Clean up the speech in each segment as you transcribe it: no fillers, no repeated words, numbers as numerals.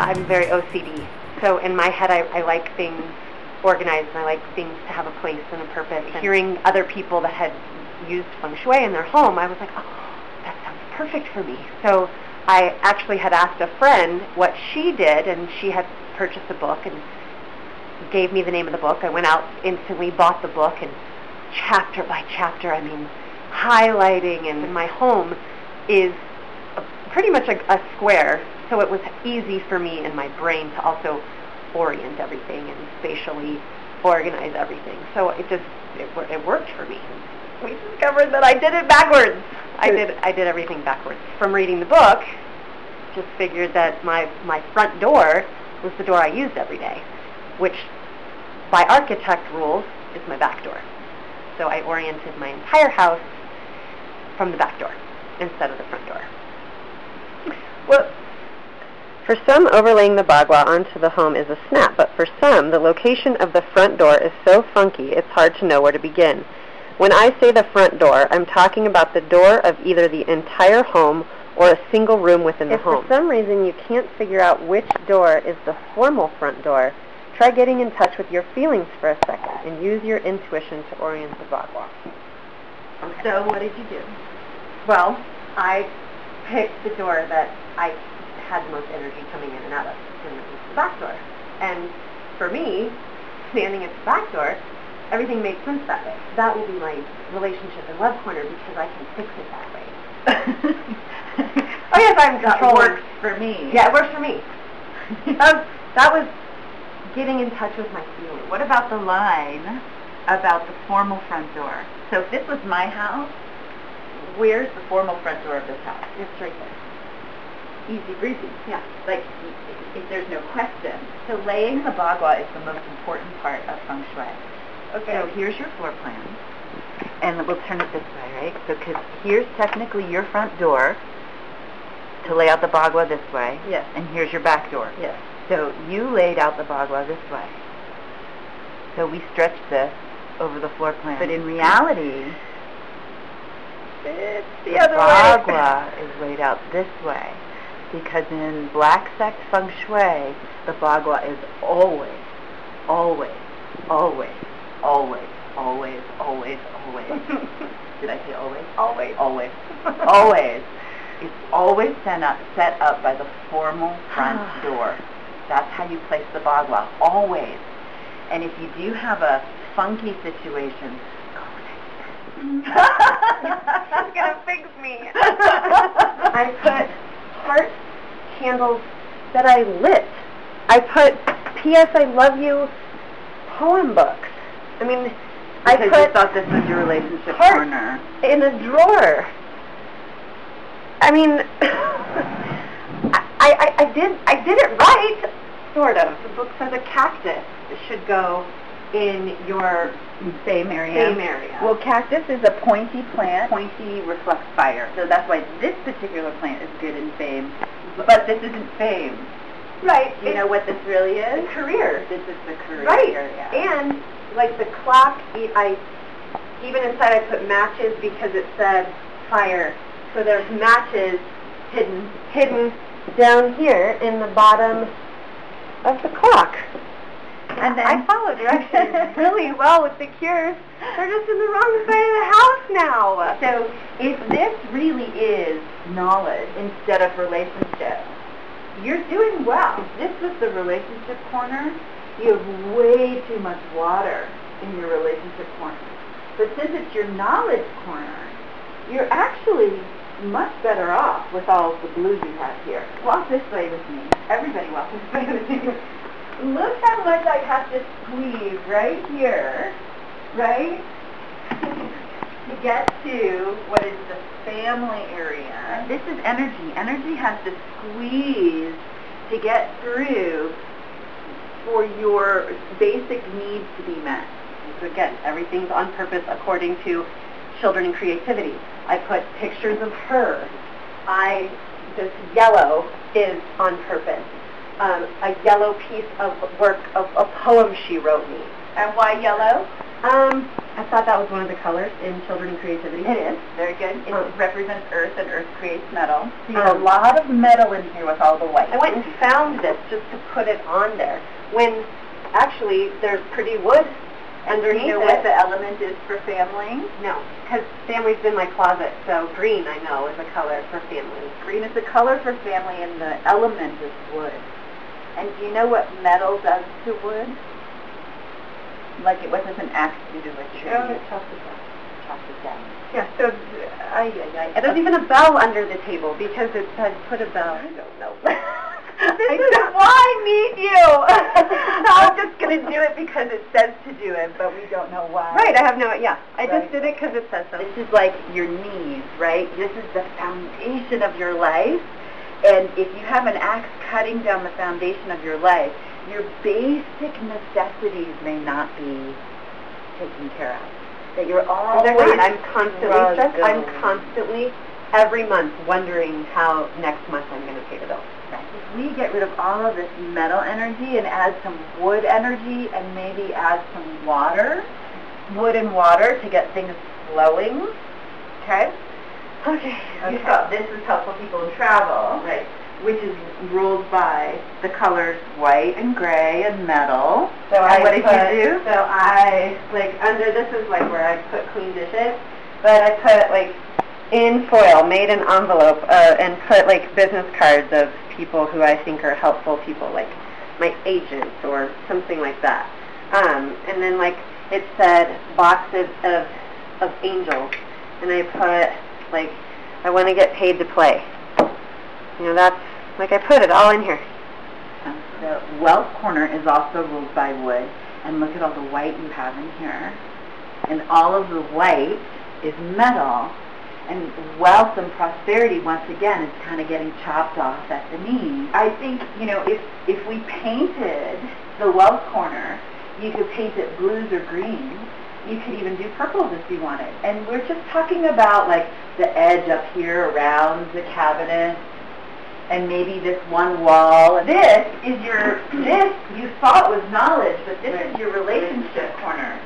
I'm very OCD, so in my head I like things organized, and I like things to have a place and a purpose. And hearing other people that had used Feng Shui in their home, I was like, oh, that sounds perfect for me. So I actually had asked a friend what she did, and she had purchased a book and gave me the name of the book. I went out, instantly bought the book, and chapter by chapter, I mean, highlighting, and my home is pretty much a square, so it was easy for me in my brain to also orient everything and spatially organize everything. So it worked for me. We discovered that I did it backwards. I did everything backwards. From reading the book, just figured that my front door was the door I used every day, which by architect rules is my back door. So I oriented my entire house from the back door instead of the front door. Well, for some, overlaying the bagua onto the home is a snap, but for some, the location of the front door is so funky it's hard to know where to begin. When I say the front door, I'm talking about the door of either the entire home or a single room within the home. If for some reason you can't figure out which door is the formal front door, try getting in touch with your feelings for a second and use your intuition to orient the bagua. Okay. So what did you do? Well, I picked the door that I had the most energy coming in and out of, and it was the back door. And for me, standing at the back door, everything made sense that way. That will be my relationship and love corner because I can fix it that way. Oh yes, I'm controlling. That works for me. Yeah, it works for me. That was getting in touch with my feelings. What about the line about the formal front door? So if this was my house, where's the formal front door of this house? It's right there. Easy breezy. Yeah. Like, if there's no question. So laying the bagua is the most important part of Feng Shui. Okay. So here's your floor plan. And we'll turn it this way, right? So because here's technically your front door to lay out the bagua this way. Yes. And here's your back door. Yes. So you laid out the bagua this way. So we stretched this over the floor plan. But in reality, it's the other way. Bagua is laid out this way. Because in Black Sect Feng Shui, the bagua is always, always, always, always, always, always, always. Did I say always? Always. Always. Always. It's always set up by the formal front door. That's how you place the bagua. Always. And if you do have a funky situation, It's gonna fix me. I put heart candles that I lit. I put P.S. I Love You poem books. I mean, I because put you thought this was your relationship heart corner in a drawer. I mean, I did it right, sort of. The book says a cactus should go in your same area. Well, cactus is a pointy plant. Pointy reflects fire. So that's why this particular plant is good in fame. But this isn't fame. Right. You know what this really is? Career. This is the career right. area. And like the clock, even inside I put matches because it said fire. So there's matches hidden down here in the bottom of the clock. And then I follow directions really well with the cures. They're just in the wrong side of the house now. So if this really is knowledge instead of relationship, you're doing well. If this was the relationship corner, you have way too much water in your relationship corner. But since it's your knowledge corner, you're actually much better off with all of the blues you have here. Walk this way with me. Everybody walk this way with me. Look how much I have to squeeze right here, right? To get to what is the family area. This is energy. Energy has to squeeze to get through for your basic needs to be met. So again, everything's on purpose according to children and creativity. I put pictures of her. This yellow is on purpose. A yellow piece of work of a poem she wrote me. And why yellow? I thought that was one of the colors in Children and Creativity. It is. Very good. It represents earth, and earth creates metal. So you have a lot of metal in here with all the white. I went and found this just to put it on there, when actually there's pretty wood underneath Do you know what the element is for family? No, because family's in my closet, so green, I know, is a color for family. Green is a color for family, and the element is wood. And do you know what metal does to wood? Like, what does an axe do to a tree? Oh, it chops it down. Chops it down. Yeah, so, and there's even a bell under the table, because it said, put a bell. I don't know. This is why I need you! I'm just going to do it because it says to do it, but we don't know why. Right, I have no, I just did it because it says so. This is like your knees, right? This is the foundation of your life, and if you have an axe cutting down the foundation of your life, your basic necessities may not be taken care of. That you're always I'm constantly stressed. I'm constantly, every month, wondering how next month I'm going to pay the bill. If we get rid of all of this metal energy and add some wood energy and maybe add some water, wood and water to get things flowing, okay? Okay. You've got, this is helpful people in travel, Right. which is ruled by the colors white and gray and metal. So what did you do? So I, under, this is where I put clean dishes, but I put, in foil, made an envelope, and put, business cards of people who I think are helpful people, like my agents or something like that. And then, it said boxes of angels, and I put, I want to get paid to play. That's, I put it all in here. The wealth corner is also ruled by wood, and look at all the white you have in here. And all of the white is metal, and wealth and prosperity, once again, is kind of getting chopped off at the knees. I think, if we painted the wealth corner, you could paint it blues or greens. You could even do purples if you wanted. And we're just talking about, the edge up here around the cabinet, and maybe this one wall. This you thought was knowledge, but this is your relationship corner.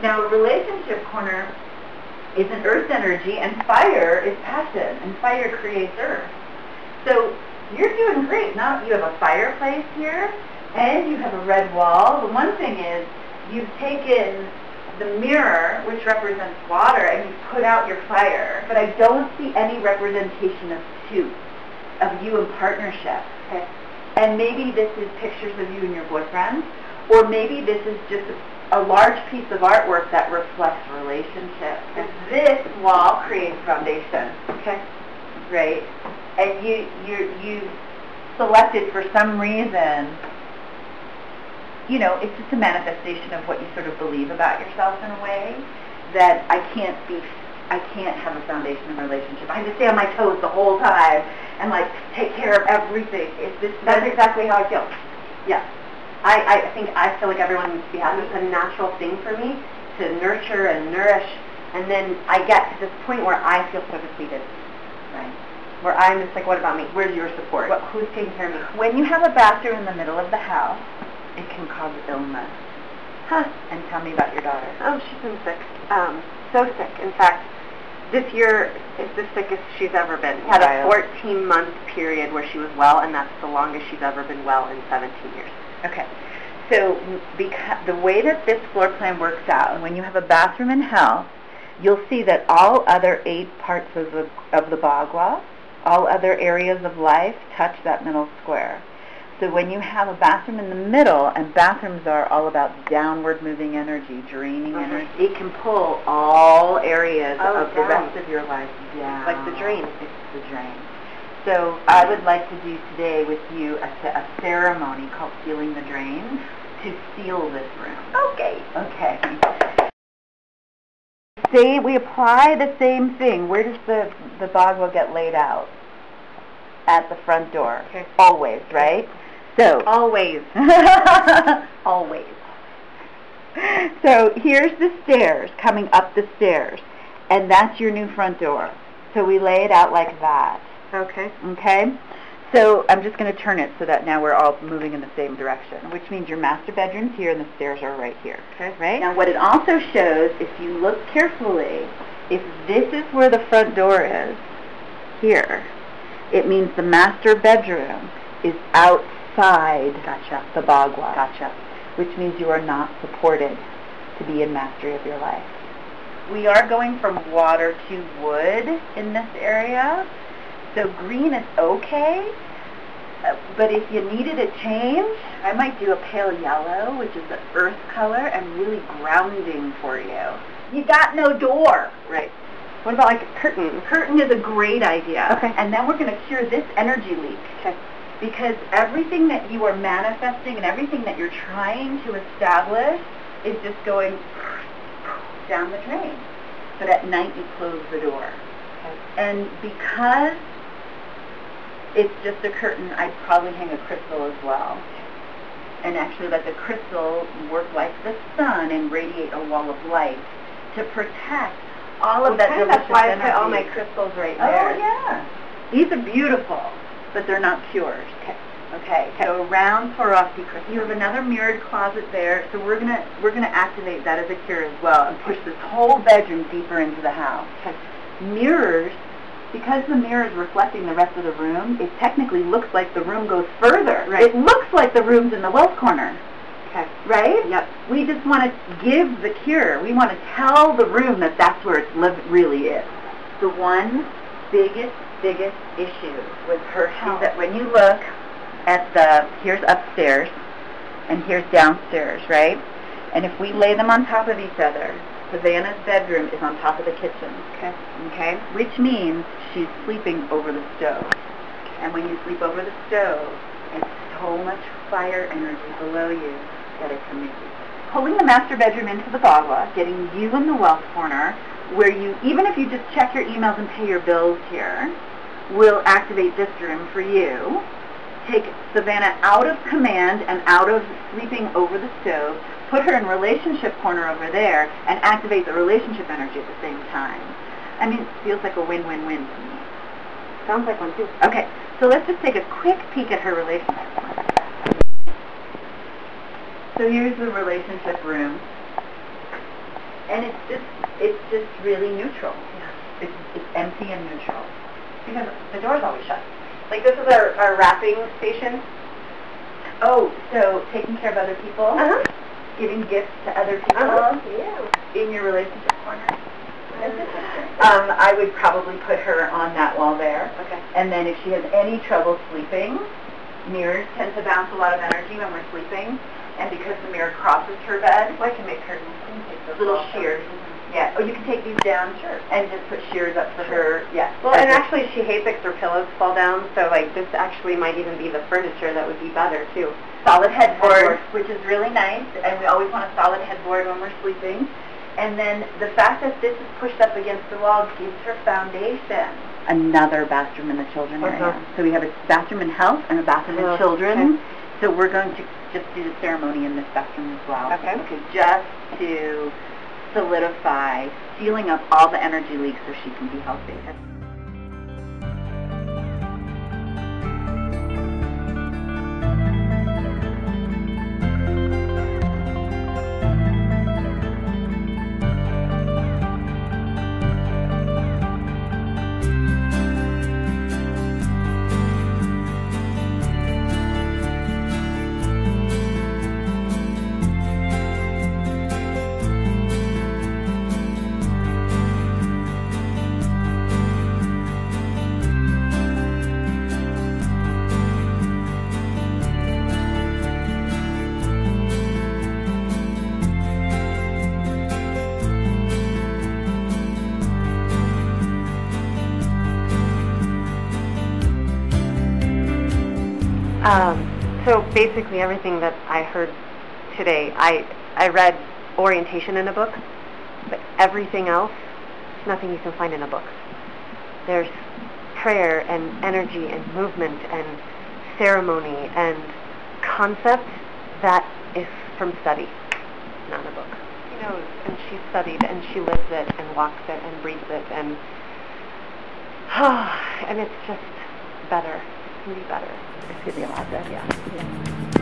Now, relationship corner is an earth energy, and fire is passion, and fire creates earth. So you're doing great. Now you have a fireplace here, and you have a red wall. The one thing is, you've taken the mirror, which represents water, and you've put out your fire. But I don't see any representation of two, of you in partnership. Okay. And maybe this is pictures of you and your boyfriend, or maybe this is just a large piece of artwork that reflects relationship. And this wall creates foundation. Okay. Right? And you selected for some reason, it's just a manifestation of what you sort of believe about yourself in a way, that I can't have a foundation in a relationship. I have to stay on my toes the whole time and take care of everything. That's exactly how I feel. Yeah. I think I feel like everyone needs to be happy. It's a natural thing for me to nurture and nourish, and then I get to this point where I feel so depleted. Right. Where I'm just what about me? Where's your support? Who's taking care of me? When you have a bathroom in the middle of the house, it can cause illness. Huh. And tell me about your daughter. Oh, she's been sick. So sick. In fact, this year is the sickest she's ever been. Had a 14-month period where she was well, and that's the longest she's ever been well in 17 years. Okay, so the way that this floor plan works out, when you have a bathroom in health, you'll see that all other 8 parts of the Bagua, all other areas of life, touch that middle square. So when you have a bathroom in the middle, and bathrooms are all about downward moving energy, draining energy, it can pull all areas of the rest of your life down. It's like the drain. It's the drain. So I would like to do today with you a ceremony called Sealing the Drain to seal this room. Okay. Okay. We apply the same thing. Where does the Bagua get laid out? At the front door. Okay. Always, right? So always. Always. So here's the stairs, coming up the stairs, and that's your new front door. So we lay it out like that. Okay. Okay? So I'm just going to turn it so that now we're all moving in the same direction, which means your master bedroom's here and the stairs are right here. Okay. Right? Now what it also shows, if you look carefully, if this is where the front door is, here, it means the master bedroom is outside the bagua. Gotcha. Which means you are not supported to be in mastery of your life. We are going from water to wood in this area, so green is okay, but if you needed a change, I might do a pale yellow, which is the earth color, and really grounding for you. You got no door. Right. What about like a curtain? Curtain is a great idea. Okay. And then we're going to cure this energy leak. Okay. Because everything that you are manifesting and everything that you're trying to establish is just going down the drain. But at night you close the door. Okay. And because it's just a curtain, I'd probably hang a crystal as well. And actually let the crystal work like the sun and radiate a wall of light to protect all of that delicious That's why energy. I put all my crystals right there. Oh, yeah. These are beautiful, but they're not pure. Okay. So round Swarovski crystal. You have another mirrored closet there, so we're gonna activate that as a cure as well and push this whole bedroom deeper into the house. Okay. Mirrors, because the mirror is reflecting the rest of the room, it technically looks like the room goes further. Right. It looks like the room's in the wealth corner. Okay. Right? Yep. We just want to give the cure. We want to tell the room that that's where it really is. The one biggest issue with her health is that when you look at here's upstairs and here's downstairs, right? And if we lay them on top of each other, Savannah's bedroom is on top of the kitchen. Okay. Okay? Which means she's sleeping over the stove. And when you sleep over the stove, it's so much fire energy below you that it can make you. Pulling the master bedroom into the bagua, getting you in the wealth corner, where you, even if you just check your emails and pay your bills here, will activate this room for you. Take Savannah out of command and out of sleeping over the stove, put her in relationship corner over there, and activate the relationship energy at the same time. I mean, it feels like a win-win-win to me. Sounds like one too. Okay, so let's just take a quick peek at her relationship corner. So here's the relationship room, and it's just really neutral. Yeah. It's empty and neutral. Because the door's always shut. Like this is our wrapping station. Oh, so taking care of other people, Uh-huh. giving gifts to other people Yeah. in your relationship corner. I would probably put her on that wall there. Okay. And then if she has any trouble sleeping, mirrors tend to bounce a lot of energy when we're sleeping. And because the mirror crosses her bed, Well, I can make curtains. I can take those little off. shears. Yeah. Oh, you can take these down, Sure. and just put shears up for her. Yeah. Well, and actually she hates it 'cause her pillows fall down, so like this actually might even be the furniture that would be better too. Solid headboard, which is really nice, and we always want a solid headboard when we're sleeping. And then the fact that this is pushed up against the wall gives her foundation. Another bathroom in the children area. So we have a bathroom in health and a bathroom in children. Okay. So we're going to just do the ceremony in this bathroom as well. Okay. Just to solidify, sealing up all the energy leaks so she can be healthy. So basically everything that I heard today, I read orientation in a book, but everything else, there's nothing you can find in a book. There's prayer and energy and movement and ceremony and concept that is from study, not in a book. She knows, and she studied, and she lives it, and walks it, and breathes it, and it's just better. can be better. It's going to be a lot better. Yeah.